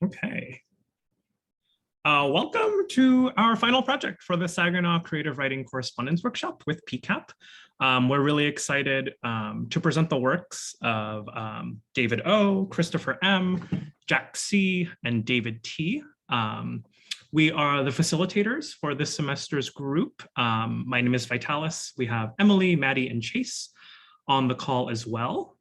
Okay. Welcome to our final project for the Saginaw Creative Writing Correspondence Workshop with PCAP. We're really excited to present the works of David O, Christopher M, Jack C, and David T. We are the facilitators for this semester's group. My name is Vitalis. We have Emily, Maddie, and Chase on the call as well.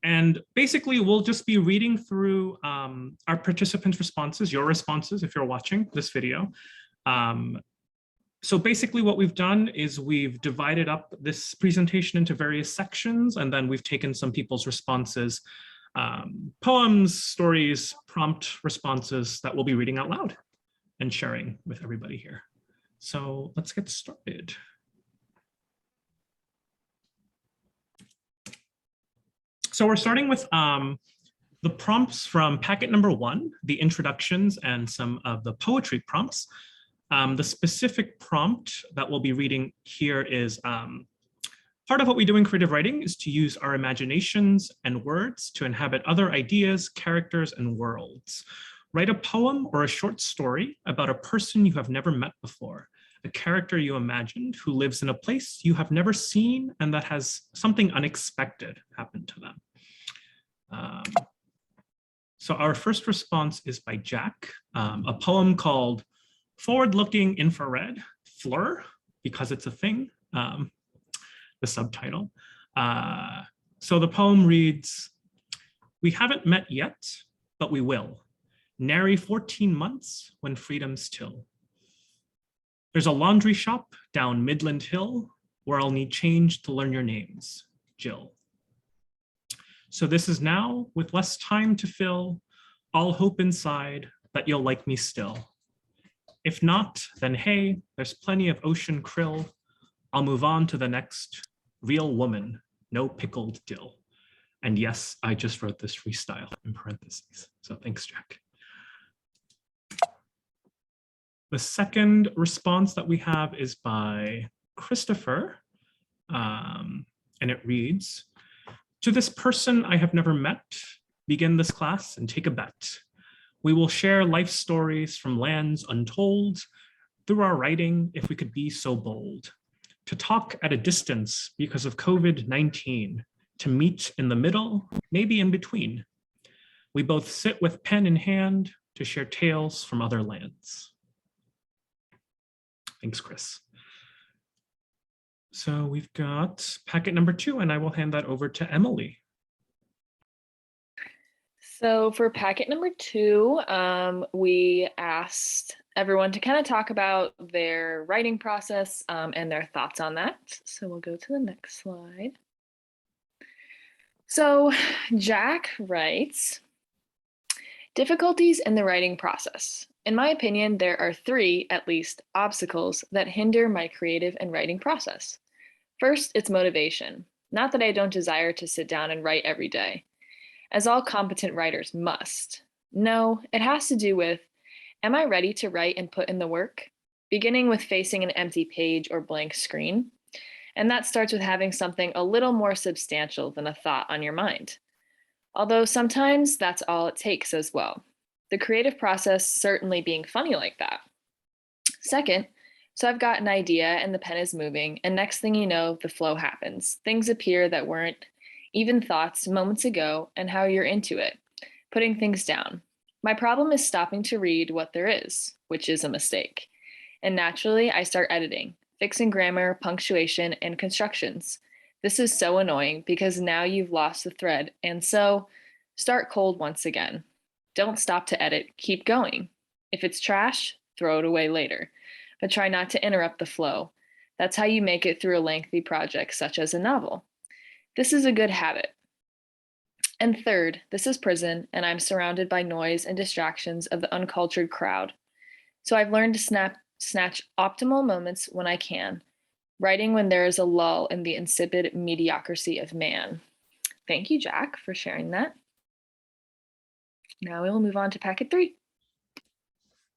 And basically, we'll just be reading through our participants' responses, your responses, if you're watching this video. So basically what we've done is we've divided up this presentation into various sections, and then we've taken some people's responses, poems, stories, prompt responses that we'll be reading out loud and sharing with everybody here. So let's get started. So we're starting with the prompts from packet number 1, the introductions and some of the poetry prompts. The specific prompt that we'll be reading here is part of what we do in creative writing is to use our imaginations and words to inhabit other ideas, characters, and worlds. Write a poem or a short story about a person you have never met before, a character you imagined who lives in a place you have never seen and that has something unexpected happen to them. So our first response is by Jack, a poem called Forward-Looking Infrared, Fleur, because it's a thing, the subtitle. So the poem reads, "We haven't met yet, but we will. Nary 14 months when freedom's till. There's a laundry shop down Midland Hill where I'll need change to learn your names, Jill. So this is now, with less time to fill, all hope inside that you'll like me still. If not, then hey, there's plenty of ocean krill. I'll move on to the next real woman, no pickled dill." And yes, I just wrote this freestyle in parentheses. So thanks, Jack. The second response that we have is by Christopher, and it reads, "To this person I have never met, begin this class and take a bet. We will share life stories from lands untold through our writing, if we could be so bold. To talk at a distance because of COVID-19, to meet in the middle, maybe in between. We both sit with pen in hand to share tales from other lands." Thanks, Chris. So we've got packet number 2, and I will hand that over to Emily. So for packet number 2, we asked everyone to kind of talk about their writing process and their thoughts on that. So we'll go to the next slide. So Jack writes, "Difficulties in the writing process. In my opinion, there are 3, at least, obstacles that hinder my creative and writing process. First, it's motivation. Not that I don't desire to sit down and write every day, as all competent writers must. No, it has to do with, am I ready to write and put in the work? Beginning with facing an empty page or blank screen. And that starts with having something a little more substantial than a thought on your mind. Although sometimes that's all it takes as well. The creative process certainly being funny like that. Second, so I've got an idea and the pen is moving, and next thing you know, the flow happens. Things appear that weren't even thoughts moments ago, and how you're into it, putting things down. My problem is stopping to read what there is, which is a mistake. And naturally, I start editing, fixing grammar, punctuation, and constructions. This is so annoying because now you've lost the thread, and so start cold once again. Don't stop to edit, keep going. If it's trash, throw it away later, but try not to interrupt the flow. That's how you make it through a lengthy project such as a novel. This is a good habit. And third, this is prison, and I'm surrounded by noise and distractions of the uncultured crowd. So I've learned to snatch optimal moments when I can, writing when there is a lull in the insipid mediocrity of man." Thank you, Jack, for sharing that. Now we will move on to packet 3.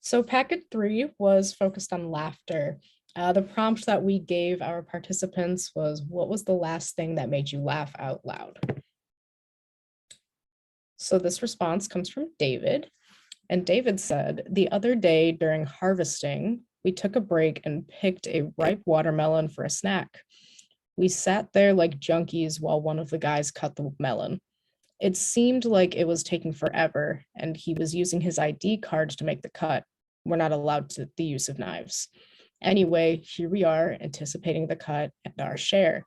So packet 3 was focused on laughter. The prompt that we gave our participants was, what was the last thing that made you laugh out loud? So this response comes from David. And David said, the other day during harvesting, we took a break and picked a ripe watermelon for a snack. We sat there like junkies while one of the guys cut the melon. It seemed like it was taking forever, and he was using his ID card to make the cut. We're not allowed the use of knives. Anyway, here we are anticipating the cut and our share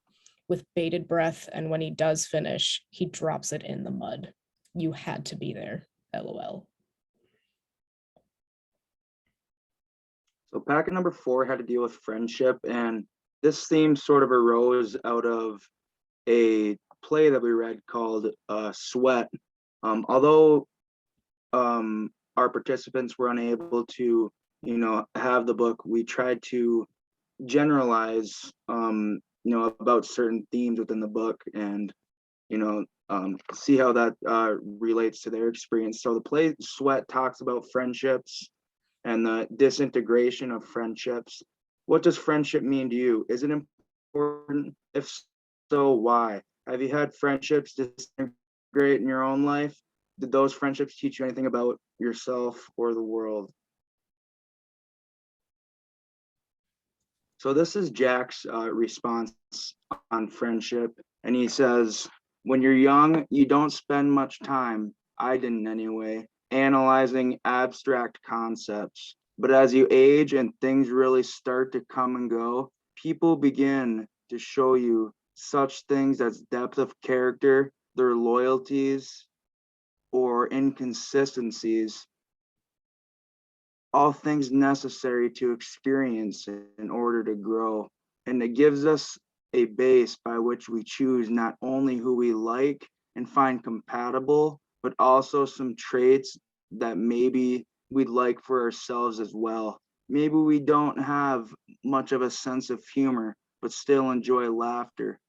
with bated breath. And when he does finish, he drops it in the mud. You had to be there. LOL. So packet number 4 had to deal with friendship, and this theme sort of arose out of a play that we read called Sweat. Although our participants were unable to, have the book, we tried to generalize, about certain themes within the book and, see how that relates to their experience. So the play Sweat talks about friendships and the disintegration of friendships. What does friendship mean to you? Is it important? If so, why? Have you had friendships disintegrate in your own life? Did those friendships teach you anything about yourself or the world? So this is Jack's response on friendship. And he says, when you're young, you don't spend much time, I didn't anyway, analyzing abstract concepts. But as you age and things really start to come and go, people begin to show you such things as depth of character, their loyalties, or inconsistencies, all things necessary to experience in order to grow. And it gives us a base by which we choose not only who we like and find compatible, but also some traits that maybe we'd like for ourselves as well. Maybe we don't have much of a sense of humor, but still enjoy laughter,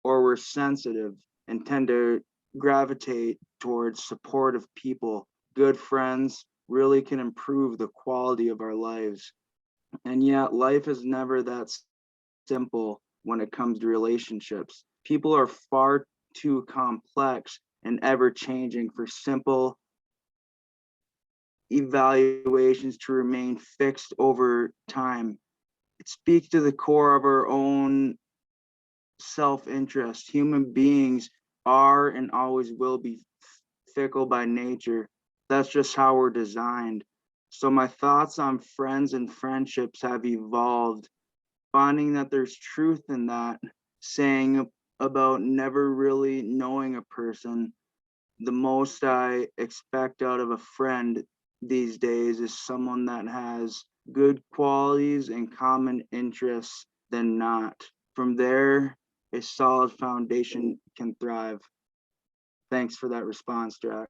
or we're sensitive and tend to gravitate towards supportive people. Good friends really can improve the quality of our lives. And yet life is never that simple when it comes to relationships. People are far too complex and ever changing for simple evaluations to remain fixed over time. It speaks to the core of our own self-interest. Human beings are and always will be fickle by nature. That's just how we're designed. So my thoughts on friends and friendships have evolved, finding that there's truth in that saying about never really knowing a person. The most I expect out of a friend these days is someone that has good qualities and common interests than not. From there, a solid foundation can thrive. Thanks for that response, Jack.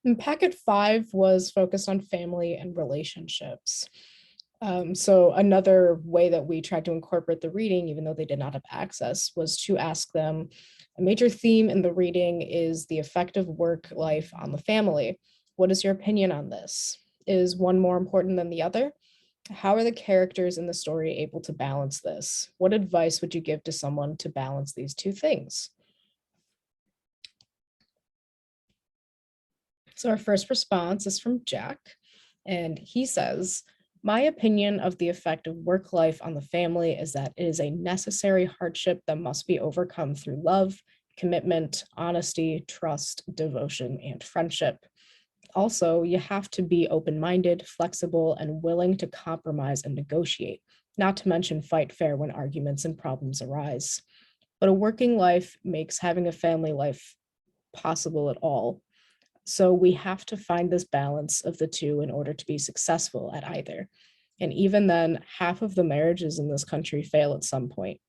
And packet 5 was focused on family and relationships. So another way that we tried to incorporate the reading, even though they did not have access, was to ask them, a major theme in the reading is the effect of work life on the family. What is your opinion on this? Is one more important than the other? How are the characters in the story able to balance this? What advice would you give to someone to balance these two things? So our first response is from Jack, and he says, my opinion of the effect of work life on the family is that it is a necessary hardship that must be overcome through love, commitment, honesty, trust, devotion, and friendship. Also, you have to be open-minded, flexible, and willing to compromise and negotiate, not to mention fight fair when arguments and problems arise. But a working life makes having a family life possible at all. So we have to find this balance of the two in order to be successful at either. And even then, half of the marriages in this country fail at some point.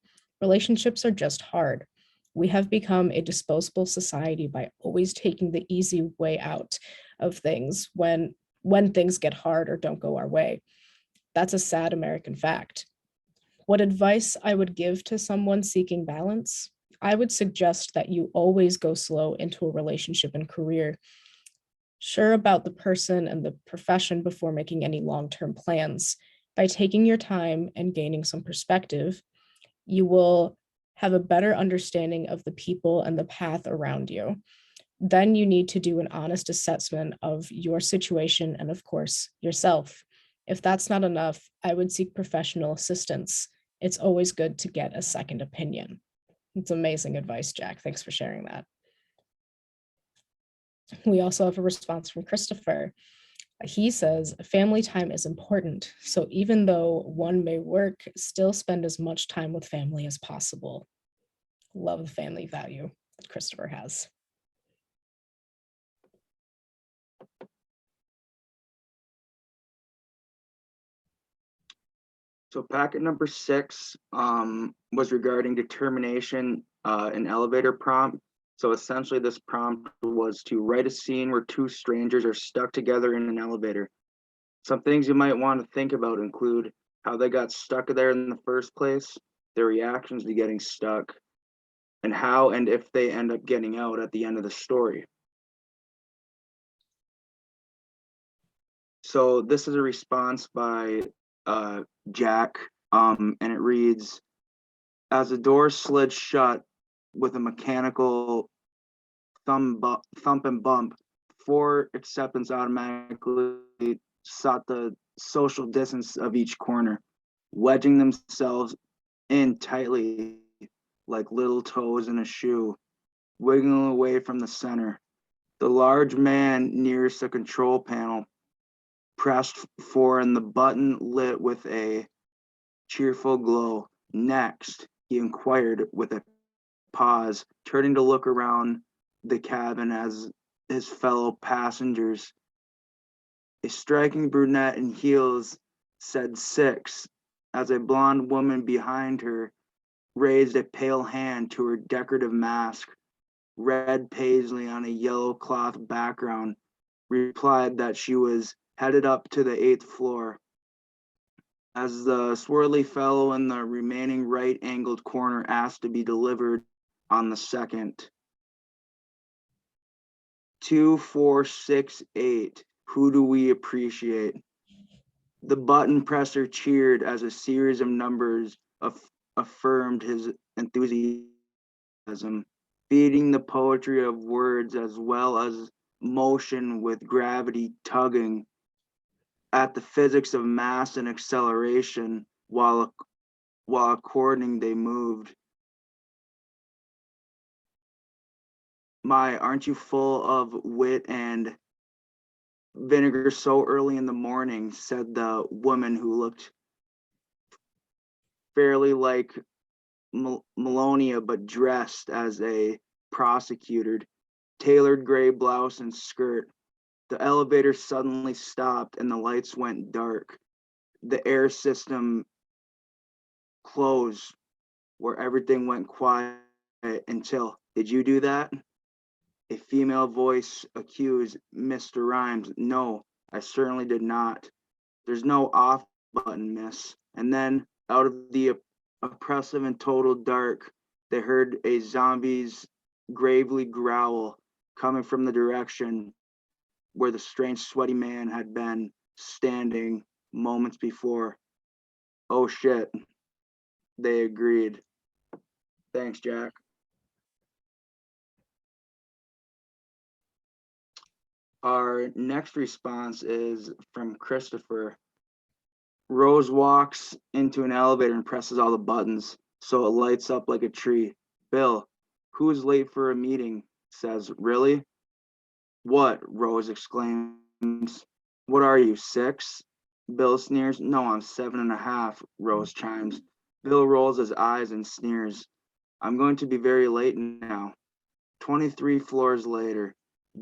Relationships are just hard. We have become a disposable society by always taking the easy way out of things when things get hard or don't go our way. That's a sad American fact. What advice I would give to someone seeking balance? I would suggest that you always go slow into a relationship and career. Sure about the person and the profession before making any long-term plans. By taking your time and gaining some perspective, you will Have a better understanding of the people and the path around you. Then you need to do an honest assessment of your situation and, of course, yourself. If that's not enough, I would seek professional assistance. It's always good to get a second opinion. It's amazing advice, Jack. Thanks for sharing that. We also have a response from Christopher. He says, family time is important. So even though one may work, still spend as much time with family as possible. Love the family value that Christopher has. So packet number 6 was regarding determination, an elevator prompt. So essentially this prompt was to write a scene where two strangers are stuck together in an elevator. Some things you might want to think about include how they got stuck there in the first place, their reactions to getting stuck, and how and if they end up getting out at the end of the story. So this is a response by Jack, and it reads, as the door slid shut with a mechanical thump and bump, 4 acceptants automatically sought the social distance of each corner, wedging themselves in tightly like little toes in a shoe, wiggling away from the center. The large man nearest the control panel pressed for and the button lit with a cheerful glow. Next, he inquired with a pause, turning to look around the cabin as his fellow passengers. A striking brunette in heels said 6, as a blonde woman behind her raised a pale hand to her decorative mask, red paisley on a yellow cloth background, replied that she was headed up to the 8th floor. As the swirly fellow in the remaining right angled corner asked to be delivered on the 2nd. 2, 4, 6, 8. Who do we appreciate? The button presser cheered as a series of numbers affirmed his enthusiasm, feeding the poetry of words as well as motion with gravity tugging at the physics of mass and acceleration while according they moved. My, aren't you full of wit and vinegar so early in the morning, said the woman who looked fairly like Melonia, but dressed as a prosecutor, tailored gray blouse and skirt. The elevator suddenly stopped and the lights went dark. The air system closed where everything went quiet until, did you do that? A female voice accused Mr. Rhymes. No, I certainly did not. There's no off button, miss. And then out of the oppressive and total dark, they heard a zombie's gravely growl coming from the direction where the strange sweaty man had been standing moments before. Oh shit, they agreed. Thanks, Jack. Our next response is from Christopher. Rose walks into an elevator and presses all the buttons so it lights up like a tree. Bill, who's late for a meeting? Says, really? What? Rose exclaims. What are you, 6? Bill sneers. No, I'm 7.5, Rose chimes. Bill rolls his eyes and sneers. I'm going to be very late now. 23 floors later,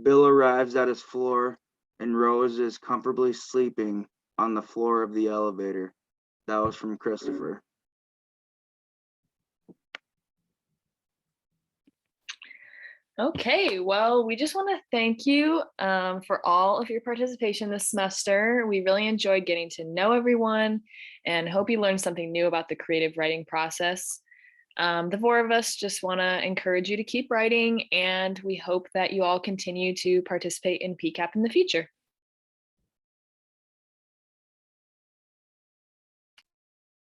Bill arrives at his floor and Rose is comfortably sleeping on the floor of the elevator. That was from Christopher. Okay, well, we just want to thank you for all of your participation this semester. We really enjoyed getting to know everyone and hope you learned something new about the creative writing process. The 4 of us just want to encourage you to keep writing, and we hope that you all continue to participate in PCAP in the future.